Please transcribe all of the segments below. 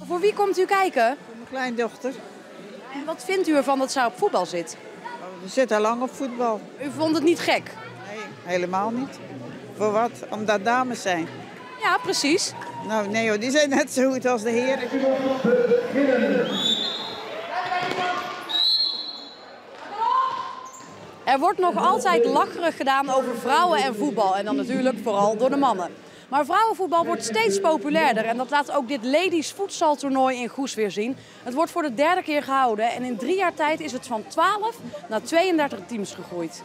Voor wie komt u kijken? Voor mijn kleindochter. En wat vindt u ervan dat zij op voetbal zit? Ze zit al lang op voetbal. U vond het niet gek? Nee, helemaal niet. Voor wat? Omdat dames zijn. Ja, precies. Nou, nee hoor, die zijn net zo goed als de heren. Er wordt nog altijd lacherig gedaan over vrouwen en voetbal. En dan natuurlijk vooral door de mannen. Maar vrouwenvoetbal wordt steeds populairder. En dat laat ook dit ladies voetbaltoernooi in Goes weer zien. Het wordt voor de derde keer gehouden. En in 3 jaar tijd is het van 12 naar 32 teams gegroeid.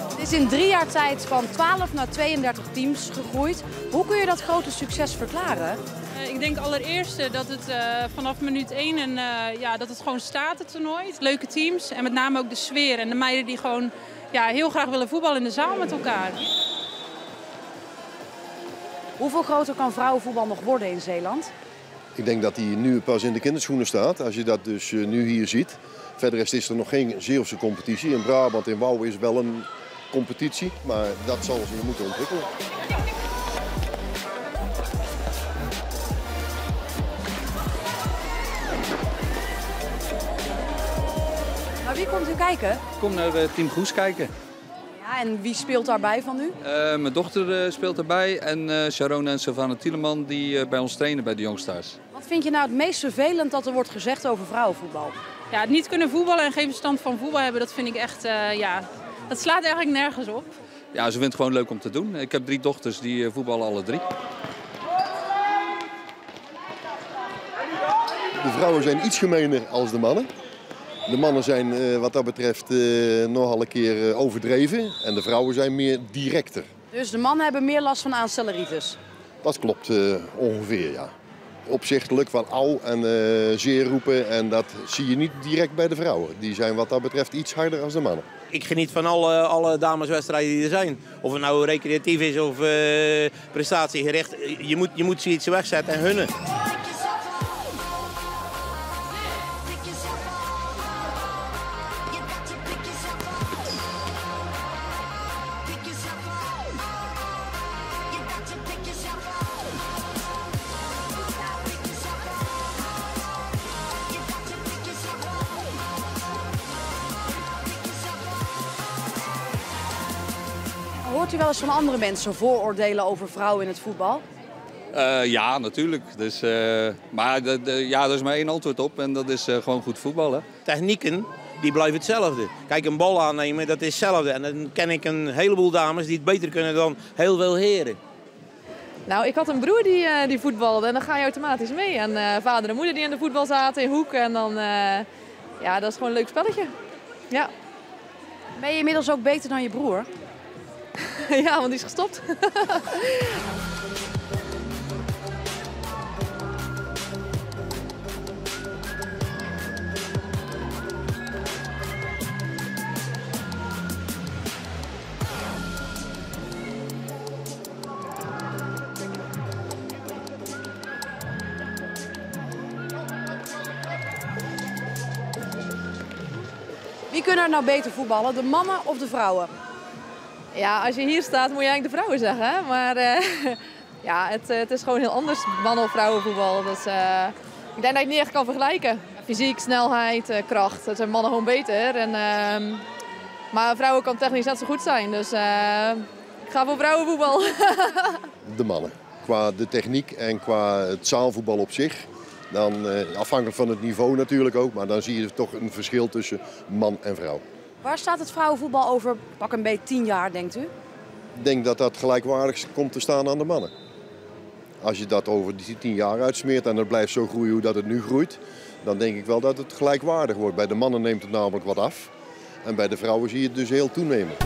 Het is in 3 jaar tijd van 12 naar 32 teams gegroeid. Hoe kun je dat grote succes verklaren? Ik denk allereerst dat het vanaf minuut 1 dat het gewoon staat, het toernooi. Leuke teams en met name ook de sfeer en de meiden die gewoon heel graag willen voetballen in de zaal met elkaar. Hoeveel groter kan vrouwenvoetbal nog worden in Zeeland? Ik denk dat hij nu pas in de kinderschoenen staat, als je dat dus nu hier ziet. Verder is er nog geen Zeeuwse competitie. In Brabant, in Wouw is wel een competitie, maar dat zal zich moeten ontwikkelen. Maar wie komt u kijken? Ik kom naar Team Goes kijken. Ja, en wie speelt daarbij van u? Mijn dochter speelt erbij en Sharon en Savannah Tieleman die bij ons trainen bij de Youngstars. Wat vind je nou het meest vervelend dat er wordt gezegd over vrouwenvoetbal? Ja, het niet kunnen voetballen en geen verstand van voetbal hebben, dat vind ik echt, dat slaat eigenlijk nergens op. Ja, ze vindt het gewoon leuk om te doen. Ik heb 3 dochters die voetballen alle 3. De vrouwen zijn iets gemener als de mannen. De mannen zijn wat dat betreft nogal een keer overdreven en de vrouwen zijn meer directer. Dus de mannen hebben meer last van aanstelleritis? Dat klopt ongeveer, ja. Opzichtelijk van auw en zeer roepen en dat zie je niet direct bij de vrouwen. Die zijn wat dat betreft iets harder dan de mannen. Ik geniet van alle dameswedstrijden die er zijn. Of het nou recreatief is of prestatiegericht. Je moet zoiets wegzetten en hunnen. Hoort u wel eens van andere mensen vooroordelen over vrouwen in het voetbal? Ja, natuurlijk. Dus, maar daar is maar 1 antwoord op en dat is gewoon goed voetballen. Technieken die blijven hetzelfde. Kijk, een bal aannemen, dat is hetzelfde. En dan ken ik een heleboel dames die het beter kunnen dan heel veel heren. Nou, ik had een broer die voetbalde en dan ga je automatisch mee. En vader en moeder die in de voetbal zaten in hoek. En dan, dat is gewoon een leuk spelletje. Ja. Ben je inmiddels ook beter dan je broer? Ja, want die is gestopt. Wie kunnen er nou beter voetballen, de mannen of de vrouwen? Ja, als je hier staat moet je eigenlijk de vrouwen zeggen. Hè? Maar ja, het is gewoon heel anders, mannen- of vrouwenvoetbal. Dus, ik denk dat je het niet echt kan vergelijken. Fysiek, snelheid, kracht, dat zijn mannen gewoon beter. Maar vrouwen kan technisch net zo goed zijn. Dus ik ga voor vrouwenvoetbal. De mannen. Qua de techniek en qua het zaalvoetbal op zich. Dan, afhankelijk van het niveau natuurlijk ook, maar dan zie je toch een verschil tussen man en vrouw. Waar staat het vrouwenvoetbal over pak een beetje 10 jaar, denkt u? Ik denk dat dat gelijkwaardig komt te staan aan de mannen. Als je dat over die 10 jaar uitsmeert en het blijft zo groeien hoe dat het nu groeit, dan denk ik wel dat het gelijkwaardig wordt. Bij de mannen neemt het namelijk wat af en bij de vrouwen zie je het dus heel toenemen.